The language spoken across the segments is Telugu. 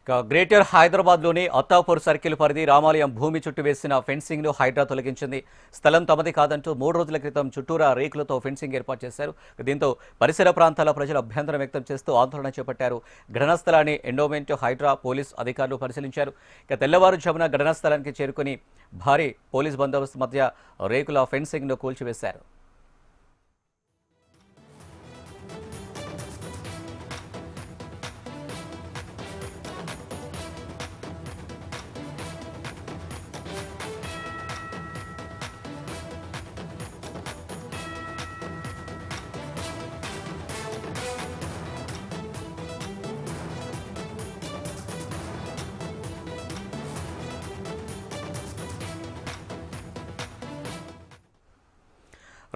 గ్రేటర్ హైదరాబాద్లోని అత్తాపూర్ సర్కిల్ పరిధి రామాలయం భూమి చుట్టూ వేసిన ఫెన్సింగ్ను హైడ్రా తొలగించింది. స్థలం తమది కాదంటూ 3 రోజుల క్రితం చుట్టూరా రేకులతో ఫెన్సింగ్ ఏర్పాటు చేశారు. దీంతో పరిసర ప్రాంతాల ప్రజలు అభ్యంతరం వ్యక్తం చేస్తూ ఆందోళన చేపట్టారు. ఘటనా స్థలాన్ని ఎండోమెంట్, హైడ్రా, పోలీస్ అధికారులు పరిశీలించారు. తెల్లవారుజామున ఘటనా స్థలానికి చేరుకుని భారీ పోలీస్ బందోబస్తు మధ్య రేకుల ఫెన్సింగ్ను కూల్చివేశారు.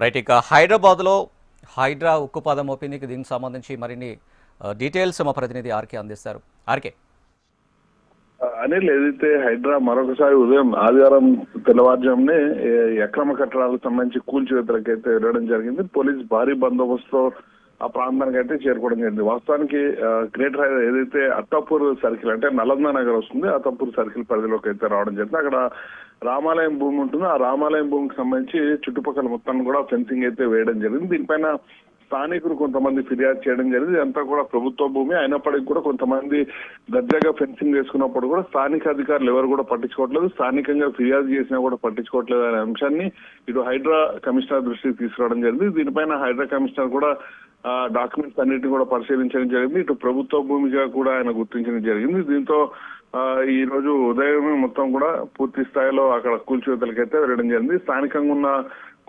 రైట్, ఇక హైదరాబాద్లో హైడ్రా ఉక్కుపాదం మోపింది. దీనికి సంబంధించి మరిన్ని డీటెయిల్స్ మా ప్రతినిధి ఆర్కే అందిస్తారు. ఆర్కే. అనిల్, ఏదైతే హైడ్రా మరొకసారి ఉదయం ఆదివారం తెల్లవారుజామునే అక్రమ కట్టడాలకు సంబంధించి కూల్చివేతలకైతే వెళ్ళడం జరిగింది. పోలీస్ భారీ బందోబస్తుతో ఆ ప్రాంతానికి అయితే చేరుకోవడం జరిగింది. వాస్తవానికి గ్రేటర్ హైదరాబాద్ ఏదైతే అత్తాపూర్ సర్కిల్ అంటే నలంద నగర్ వస్తుంది, అత్తాపూర్ సర్కిల్ పరిధిలోకి అయితే రావడం జరిగింది. అక్కడ రామాలయం భూమి ఉంటుంది. ఆ రామాలయం భూమికి సంబంధించి చుట్టుపక్కల మొత్తాన్ని కూడా ఫెన్సింగ్ అయితే వేయడం జరిగింది. దీనిపైన స్థానికులు కొంతమంది ఫిర్యాదు చేయడం జరిగింది. అంతా కూడా ప్రభుత్వ భూమి అయినప్పటికీ కూడా కొంతమంది దర్జాగా ఫెన్సింగ్ వేసుకున్నప్పుడు కూడా స్థానిక అధికారులు ఎవరు కూడా పట్టించుకోవట్లేదు, స్థానికంగా ఫిర్యాదు చేసినా కూడా పట్టించుకోవట్లేదు అనే అంశాన్ని ఇటు హైడ్రా కమిషనర్ దృష్టికి తీసుకురావడం జరిగింది. దీనిపైన హైడ్రా కమిషనర్ కూడా డాక్యుమెంట్స్ అన్నిటిని కూడా పరిశీలించడం జరిగింది. ఇటు ప్రభుత్వ భూమిగా కూడా ఆయన గుర్తించడం జరిగింది. దీంతో ఈ రోజు ఉదయం మొత్తం కూడా పూర్తి స్థాయిలో అక్కడ కూల్చివేతలకైతే వెళ్ళడం జరిగింది. స్థానికంగా ఉన్న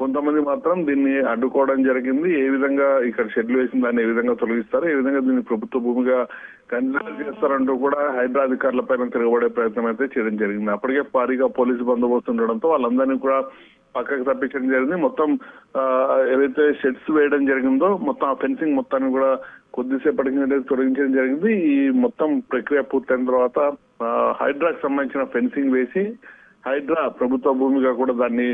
కొంతమంది మాత్రం దీన్ని అడ్డుకోవడం జరిగింది. ఏ విధంగా ఇక్కడ షెడ్లు వేసిన దాన్ని ఏ విధంగా తొలగిస్తారు, ఏ విధంగా దీన్ని ప్రభుత్వ భూమిగా కన్సిడర్ చేస్తారంటూ కూడా హైడ్రా అధికారులపైన తిరగబడే ప్రయత్నం అయితే చేయడం జరిగింది. అప్పటికే భారీగా పోలీసు బందోబస్తు ఉండడంతో వాళ్ళందరినీ కూడా పక్కకు తప్పించడం జరిగింది. మొత్తం ఏదైతే షెడ్స్ వేయడం జరిగిందో మొత్తం ఆ ఫెన్సింగ్ మొత్తాన్ని కూడా కొద్దిసేపటికి తొలగించడం జరిగింది. ఈ మొత్తం ప్రక్రియ పూర్తయిన తర్వాత హైడ్రాకి సంబంధించిన ఫెన్సింగ్ వేసి హైడ్రా ప్రభుత్వ భూమిగా కూడా దాన్ని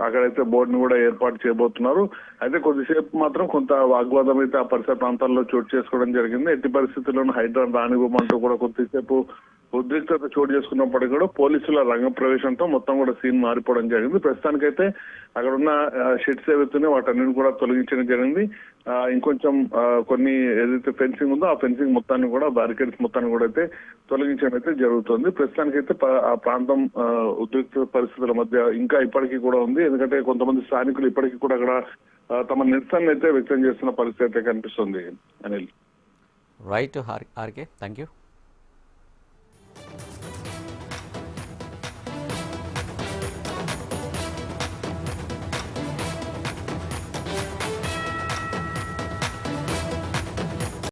అక్కడైతే బోర్డును కూడా ఏర్పాటు చేయబోతున్నారు. అయితే కొద్దిసేపు మాత్రం కొంత వాగ్వాదం అయితే ఆ పరిసర ప్రాంతాల్లో చోటు చేసుకోవడం జరిగింది. ఎట్టి పరిస్థితుల్లోనూ హైడ్రా రానివ్వమంటూ కూడా కొద్దిసేపు ఉద్రిక్తత చోటు చేసుకున్నప్పటికీ కూడా పోలీసుల రంగ ప్రవేశంతో మొత్తం కూడా సీన్ మారిపోవడం జరిగింది. ప్రస్తుతానికైతే అక్కడ ఉన్న షెడ్స్ ఏవైతున్నాయో వాటన్నిటిని కూడా తొలగించడం జరిగింది. ఇంకొంచెం కొన్ని ఏదైతే ఫెన్సింగ్ ఉందో ఆ ఫెన్సింగ్ మొత్తాన్ని కూడా బారికేడ్స్ మొత్తాన్ని కూడా అయితే తొలగించడం అయితే జరుగుతుంది. ప్రస్తుతానికైతే ఆ ప్రాంతం ఉద్రిక్త పరిస్థితుల మధ్య ఇంకా ఇప్పటికీ కూడా ఉంది. ఎందుకంటే కొంతమంది స్థానికులు ఇప్పటికీ కూడా అక్కడ తమ నిరసన అయితే వ్యక్తం చేస్తున్న పరిస్థితి అయితే కనిపిస్తుంది. Anil. Right RK, thank you.